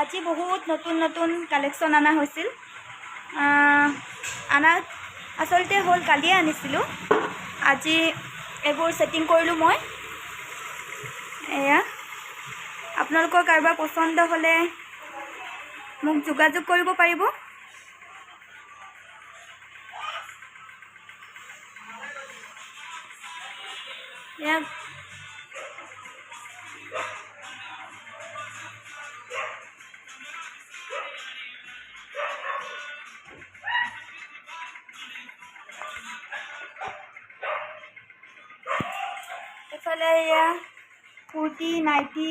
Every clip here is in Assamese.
আজি বহুত নতুন নতুন কালেকশ্যন আনা হৈছিল। আচলতে হ'ল কালিয়ে আনিছিলোঁ। আজি এইবোৰ ছেটিং কৰিলোঁ মই। এয়া আপোনালোকৰ কাৰোবাৰ পচন্দ হ'লে মোক যোগাযোগ কৰিব পাৰিব। এয়া এফালে এয়া কুৰ্তি নাইটি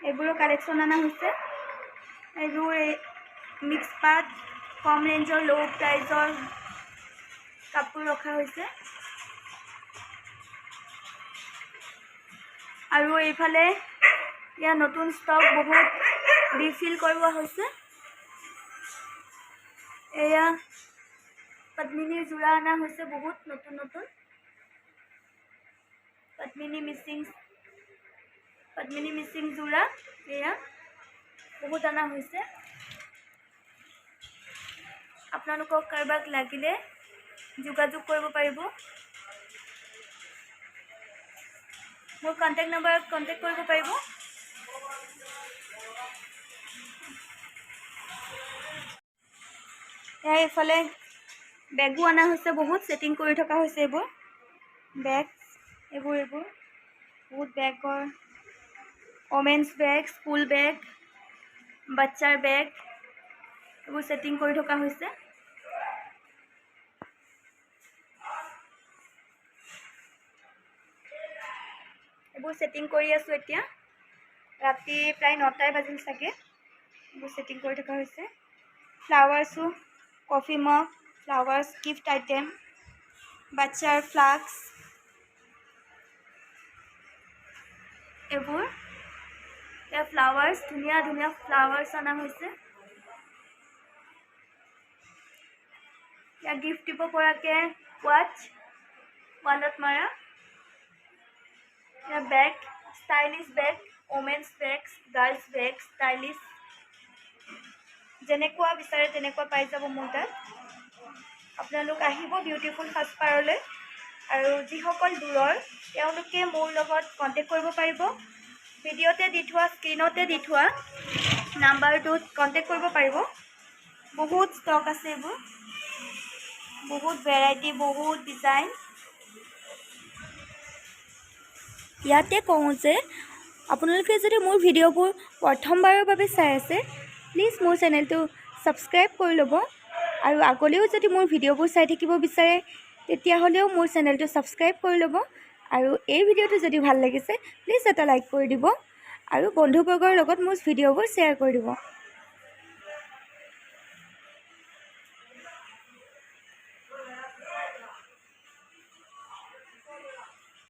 এইবোৰৰ কালেকশ্যন আনা হৈছে। এইবোৰ মিক্স পাট কম ৰেঞ্জৰ ল' প্ৰাইজৰ কাপোৰ ৰখা হৈছে। আৰু এইফালে ইয়াৰ নতুন ষ্টক বহুত ৰিফিল কৰোৱা হৈছে। এয়া পদ্মিনীৰ যোৰা অনা হৈছে বহুত নতুন নতুন। পদ্মিনী মিচিং যোৰা এয়া বহুত অনা হৈছে। আপোনালোকক কাৰোবাক লাগিলে যোগাযোগ কৰিব পাৰিব। মোৰ কণ্টেক্ট নম্বৰত কণ্টেক্ট কৰিব পাৰিব। এয়া এইফালে বেগো অনা হৈছে বহুত, ছেটিং কৰি থকা হৈছে। এইবোৰ বেগ এইবোৰ বহুত বেগৰ ওমেন্স বেগ, স্কুল বেগ, বাচ্চাৰ বেগ এইবোৰ ছেটিং কৰি থকা হৈছে। এইবোৰ ছেটিং কৰি আছোঁ এতিয়া। ৰাতি প্ৰায় 9টাই বাজিল চাগে। এইবোৰ ছেটিং কৰি থকা হৈছে। ফ্লাৱাৰ্ছো, coffee mug, flowers gift item, বাচ্চাৰ ফ্লাস্ক এইবোৰ। এয়া ফ্লাৱাৰ্ছ, ধুনীয়া ধুনীয়া ফ্লাৱাৰ্ছ অনা হৈছে। এয়া গিফ্ট দিব পৰাকৈ ৱাটচ ৱালত মাৰা। এয়া বেগ, ষ্টাইলিছ বেগ, ওমেন্স বেগ, গাৰ্লছ বেগ, ষ্টাইলিছ যেনেকুৱা বিচাৰে তেনেকুৱা পাই যাব মোৰ তাত। আপোনালোক আহিব বিউটিফুল সাজপাৰলৈ। আৰু যিসকল দূৰৰ তেওঁলোকে মোৰ লগত কণ্টেক্ট কৰিব পাৰিব। ভিডিঅ'তে দি থোৱা, স্ক্ৰীণতে দি থোৱা নাম্বাৰটোত কণ্টেক্ট কৰিব পাৰিব। বহুত ষ্টক আছে এইবোৰ, বহুত ভেৰাইটি, বহুত ডিজাইন। ইয়াতে কওঁ যে আপোনালোকে যদি মোৰ ভিডিঅ'বোৰ প্ৰথমবাৰৰ বাবে চাই আছে, প্লিজ মোৰ চেনেলটো ছাবস্ক্ৰাইব কৰি ল'ব। আৰু আগলৈও যদি মোৰ ভিডিঅ'বোৰ চাই থাকিব বিচাৰে তেতিয়াহ'লেও মোৰ চেনেলটো ছাবস্ক্ৰাইব কৰি ল'ব। আৰু এই ভিডিঅ'টো যদি ভাল লাগিছে প্লিজ এটা লাইক কৰি দিব আৰু বন্ধুবৰ্গৰ লগত মোৰ ভিডিঅ'বোৰ শ্বেয়াৰ কৰি দিব।